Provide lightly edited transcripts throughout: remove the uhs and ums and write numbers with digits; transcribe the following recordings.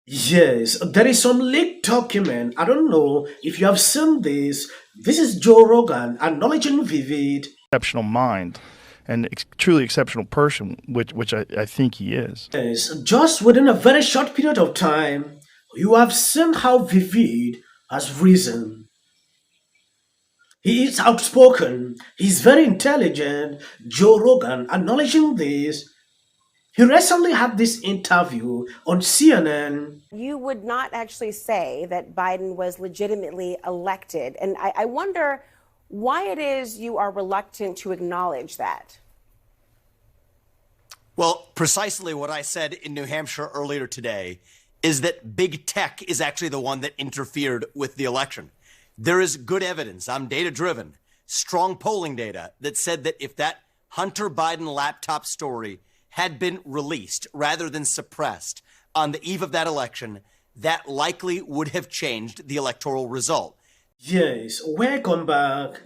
Yes, there is some leaked document. I don't know if you have seen this. This is Joe Rogan acknowledging Vivid. Exceptional mind and truly exceptional person, which I think he is. Yes, just within a very short period of time, you have seen how Vivid has risen. He is outspoken. He's very intelligent. Joe Rogan acknowledging this. He recently had this interview on CNN. You would not actually say that Biden was legitimately elected. And I wonder why it is you are reluctant to acknowledge that. Well, precisely what I said in New Hampshire earlier today is that big tech is actually the one that interfered with the election. There is good evidence, I'm data driven, strong polling data that said that if that Hunter Biden laptop story had been released rather than suppressed on the eve of that election, that likely would have changed the electoral result. Yes, welcome back.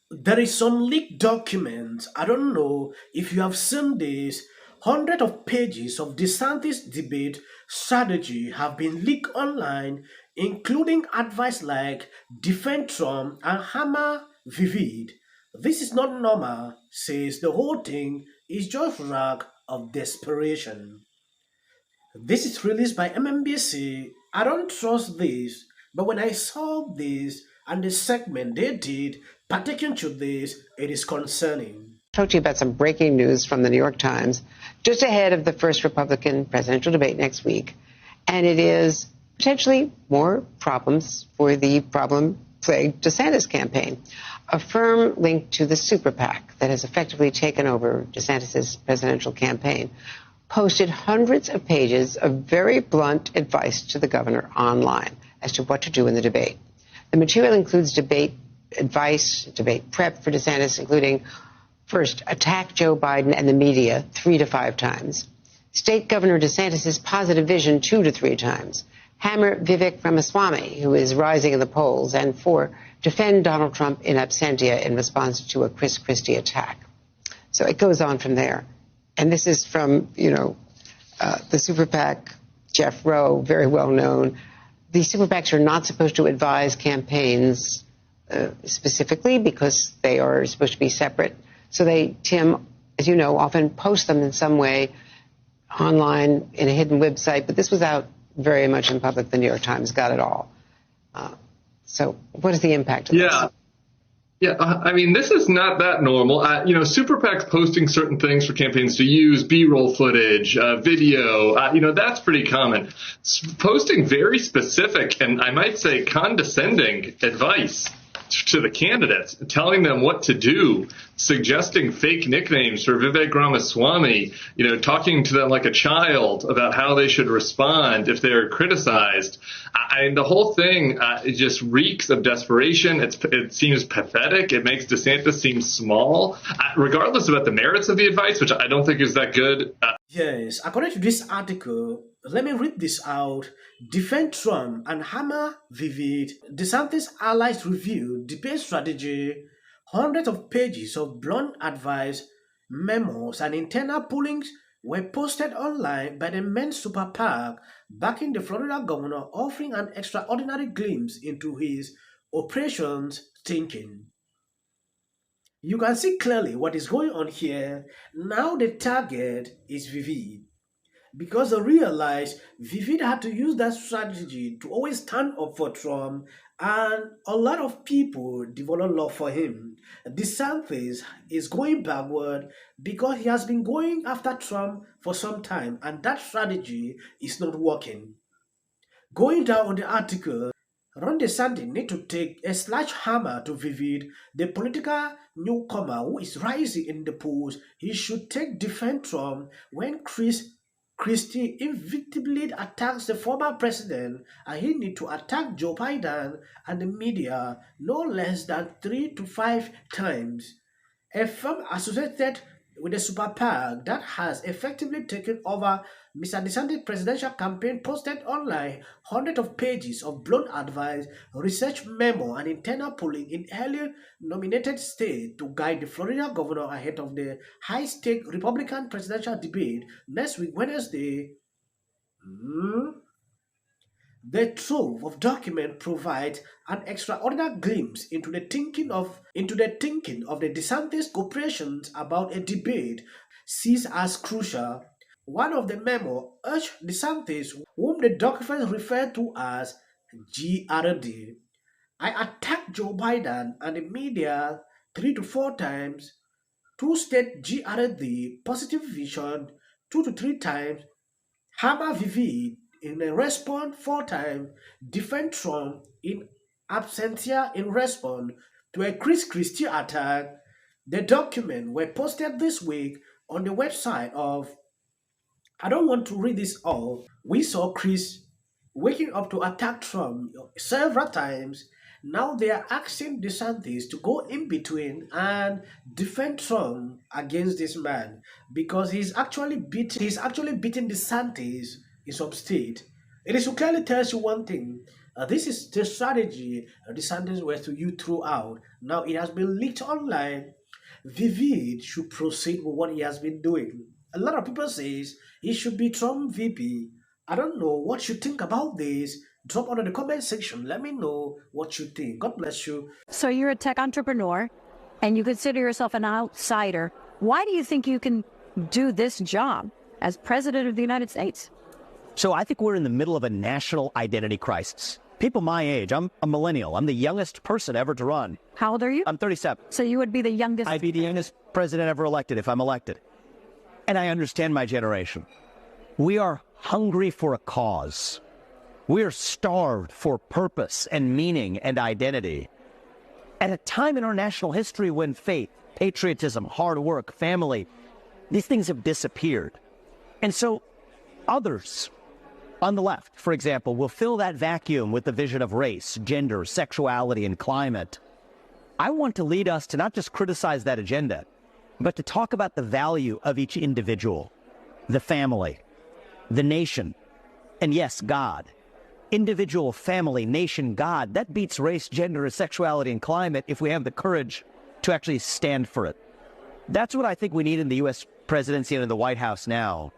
There is some leaked document. I don't know if you have seen this. Hundreds of pages of DeSantis debate strategy have been leaked online, including advice like defend Trump and hammer Vivid. This is not normal, says the whole thing is just rag of desperation. This is released by MMBC. I don't trust this, but when I saw this and the segment they did pertaining to this, it is concerning. Talk to you about some breaking news from the New York Times just ahead of the first Republican presidential debate next week. And it is potentially more problems for the problem-plagued DeSantis campaign. A firm linked to the super PAC that has effectively taken over DeSantis' presidential campaign posted hundreds of pages of very blunt advice to the governor online as to what to do in the debate. The material includes debate advice, debate prep for DeSantis, including first, attack Joe Biden and the media 3 to 5 times. State Governor DeSantis' positive vision 2 to 3 times. Hammer Vivek Ramaswamy, who is rising in the polls. And 4, defend Donald Trump in absentia in response to a Chris Christie attack. So it goes on from there. And this is from, the super PAC, Jeff Rowe, very well known. The super PACs are not supposed to advise campaigns specifically because they are supposed to be separate. So they, Tim, as you know, often post them in some way online in a hidden website. But this was out very much in public. The New York Times got it all. So what is the impact of this? Yeah, I mean, this is not that normal. Super PACs posting certain things for campaigns to use, B-roll footage, video, that's pretty common. Posting very specific and I might say condescending advice to the candidates, telling them what to do, suggesting fake nicknames for Vivek Ramaswamy, talking to them like a child about how they should respond if they're criticized. The whole thing it just reeks of desperation. It seems pathetic. It makes DeSantis seem small, regardless about the merits of the advice, which I don't think is that good. Yes, according to this article, let me read this out. Defend Trump and hammer Vivid. DeSantis allies review debate strategy. Hundreds of pages of blunt advice, memos, and internal pollings were posted online by the main super PAC, backing the Florida governor, offering an extraordinary glimpse into his operations thinking. You can see clearly what is going on here. Now the target is Vivid. Because they realized Vivid had to use that strategy to always stand up for Trump, and a lot of people develop love for him. DeSantis is going backward because he has been going after Trump for some time, and that strategy is not working. Going down on the article, Ron DeSantis need to take a sledgehammer to Vivid, the political newcomer who is rising in the polls. He should take defend Trump when Christie inevitably attacks the former president, and he need to attack Joe Biden and the media no less than 3 to 5 times. A firm associated with the super PAC that has effectively taken over Mr. DeSantis' presidential campaign posted online hundreds of pages of blunt advice, research memo, and internal polling in early nominated states to guide the Florida governor ahead of the high-stake Republican presidential debate next week, Wednesday. Hmm? The trove of documents provides an extraordinary glimpse into the thinking of the DeSantis corporations about a debate sees as crucial. One of the memo urged DeSantis, whom the documents refer to as GRD. I attacked Joe Biden and the media 3 to 4 times. Two state GRD positive vision 2 to 3 times. Hammer Vivid in a response 4 times. Defend Trump in absentia in response to a Chris Christie attack. The documents were posted this week on the website of. I don't want to read this all. We saw Chris waking up to attack Trump several times. Now they are asking DeSantis to go in between and defend Trump against this man because he's actually beating DeSantis in some state. It is to clearly tells you one thing. This is the strategy DeSantis was to use throughout. Now it has been leaked online. Vivid should proceed with what he has been doing. A lot of people says he should be Trump VP. I don't know what you think about this. Drop under the comment section. Let me know what you think. God bless you. So you're a tech entrepreneur and you consider yourself an outsider. Why do you think you can do this job as president of the United States? So I think we're in the middle of a national identity crisis. People my age, I'm a millennial. I'm the youngest person ever to run. How old are you? I'm 37. So you would be the youngest. I'd be the youngest president ever elected if I'm elected. And I understand my generation. We are hungry for a cause. We are starved for purpose and meaning and identity. At a time in our national history when faith, patriotism, hard work, family, these things have disappeared. And so others on the left, for example, will fill that vacuum with the vision of race, gender, sexuality, and climate. I want to lead us to not just criticize that agenda, but to talk about the value of each individual, the family, the nation, and yes, God. Individual, family, nation, God, that beats race, gender, sexuality, and climate if we have the courage to actually stand for it. That's what I think we need in the U.S. presidency and in the White House now.